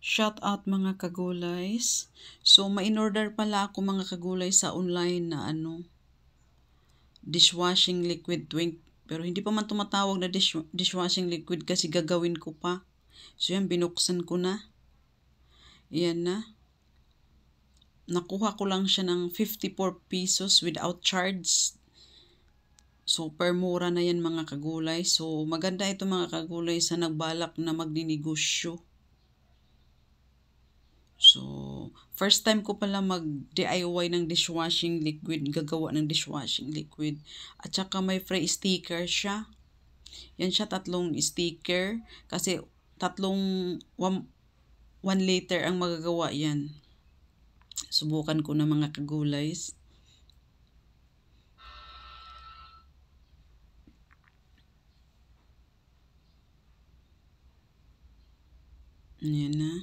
Shout out mga kagulays. So, ma-in-order pala ako mga kagulay sa online na dishwashing liquid twink. Pero hindi pa man tumatawag na dishwashing liquid kasi gagawin ko pa. So, yan, binuksan ko na. Yan na. Nakuha ko lang siya ng 54 pesos without charge. Super mura na yan mga kagulay. So, maganda ito mga kagulay sa nagbalak na magninegosyo. So, first time ko pala mag-DIY ng dishwashing liquid, gagawa ng dishwashing liquid. At saka may free sticker siya. Yan siya, 3 sticker. Kasi 1 liter ang magagawa yan. Subukan ko na mga kagulays. Yan na.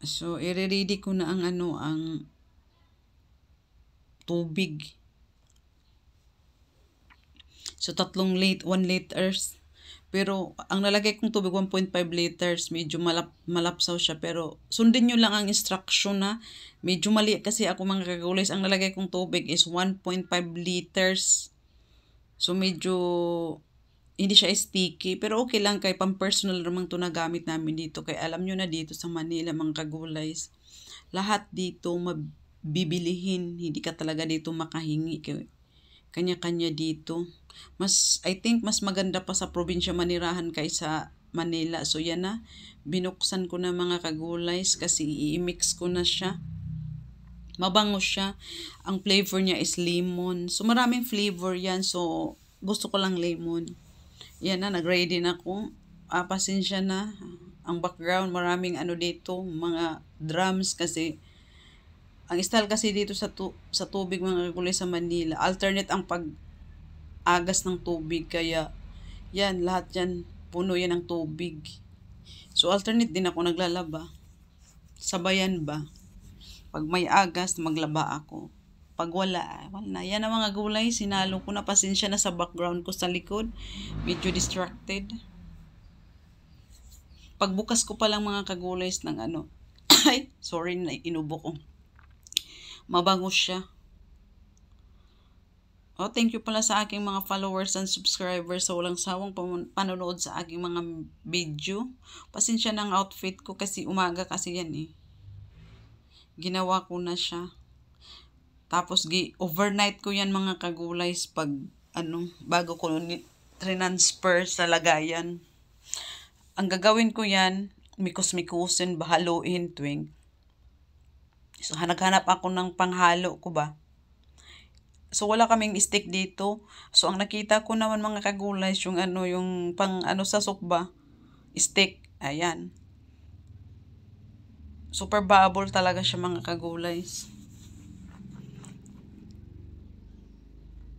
So, i-ready ko na ang ang tubig. So, 1 liters. Pero, ang nalagay kong tubig, 1.5 liters. Medyo malapsaw siya. Pero, sundin nyo lang ang instruction na. Medyo mali kasi ako mga kagulays. Ang nalagay kong tubig is 1.5 liters. So, medyo hindi siya sticky. Pero, okay lang kay pang-personal naman ito na gamit namin dito. Kaya alam nyo na dito sa Manila mga kagulays. Lahat dito mabibilihin. Hindi ka talaga dito makahingi. Kanya-kanya dito. I think mas maganda pa sa probinsya manirahan kaysa Manila. So yan na, binuksan ko na mga kagulays kasi i-mix ko na siya. Mabango siya. Ang flavor niya is lemon. So maraming flavor yan. So gusto ko lang lemon. Yan na, nag-ready na ako. Pasensya na. Ang background, maraming dito, mga drums kasi ang style kasi dito sa tubig mga kagulay sa Manila, alternate ang pag-agas ng tubig. Kaya, yan, lahat yan, puno yan ng tubig. So, alternate din ako naglalaba. Sabayan ba? Pag may agas, maglaba ako. Pag wala na. Yan ang mga gulay, sinalo ko na. Pasensya na sa background ko sa likod. Medyo distracted. Pagbukas ko pa lang mga kagulays ng ay, sorry na inubo ko. Mabango siya. Oh, thank you pala sa aking mga followers and subscribers sa walang sawang panonood sa aking mga video. Pasensya ng outfit ko kasi umaga kasi yan eh. Ginawa ko na siya. Tapos overnight ko yan mga kagulays pag bago ko transfer sa lagayan. Ang gagawin ko yan, mikos-mikusin, bahaluin tuwing. So, naghanap ako ng panghalo ko ba. So, wala kaming stick dito. So, ang nakita ko naman mga kagulay, yung yung pang sa sukba, stick. Ayan. Super bubble talaga siya mga kagulay.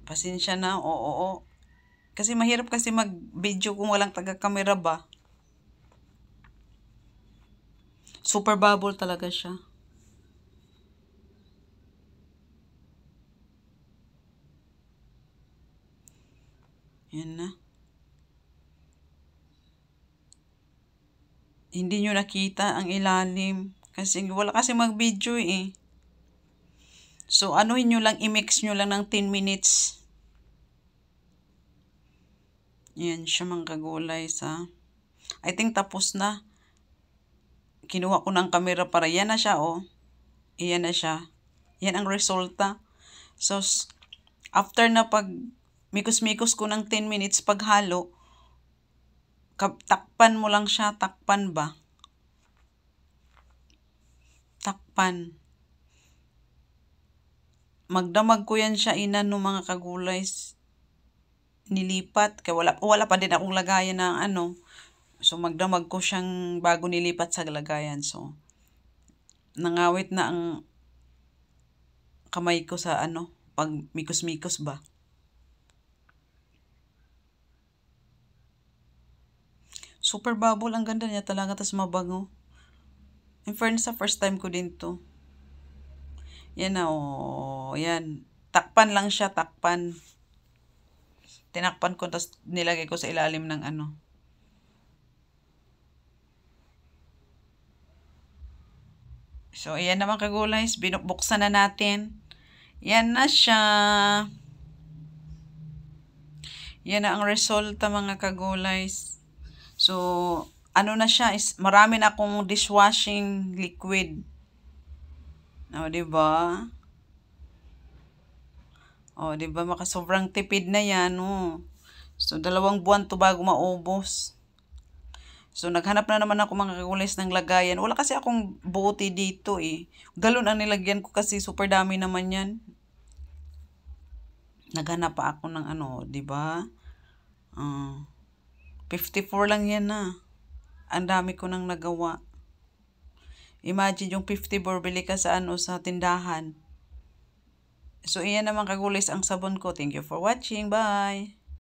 Pasensya na, oo. Kasi mahirap kasi mag-video kung walang taga-camera ba. Super bubble talaga siya. Yan na. Hindi nyo nakita ang ilalim. Kasi wala kasi mag-video eh. So, nyo lang, i-mix nyo lang ng 10 minutes. Yan siya mga kagulay sa. I think tapos na. Kinuha ko ng camera para yan na siya oh. Yan na siya. Yan ang resulta. So, after na pag mikos-mikos ko ng 10 minutes paghalo, takpan mo lang siya. Takpan ba? Takpan. Magdamag ko yan siya no mga kagulay. Nilipat. Kaya wala pa din akong lagayan ng So, magdamag ko siyang bago nilipat sa lagayan. So, nangawit na ang kamay ko sa pag mikos-mikos ba. Super bubble. Ang ganda niya talaga. Tapos mabango. In fairness, sa first time ko din to. Yan na, oh. Yan. Takpan lang siya, takpan. tinakpan ko, tapos nilagay ko sa ilalim ng ano. So, ayan naman kagulays, binukbuksan na natin. Yan na siya. Yan na ang resulta mga kagulays. So, ano na siya, is marami na akong dishwashing liquid. O, diba? O, diba? Sobrang tipid na yan, oh. So, 2 buwan to bago maubos. So, naghanap na naman ako mga kagulays ng lagayan. Wala kasi akong bote dito eh. Galon ang nilagyan ko kasi super dami naman yan. Naghanap pa ako ng ano, diba? 54 lang yan na. Ang dami ko nang nagawa. Imagine yung 54, bili ka sa ano, sa tindahan. So, iyan naman kagulays ang sabon ko. Thank you for watching. Bye!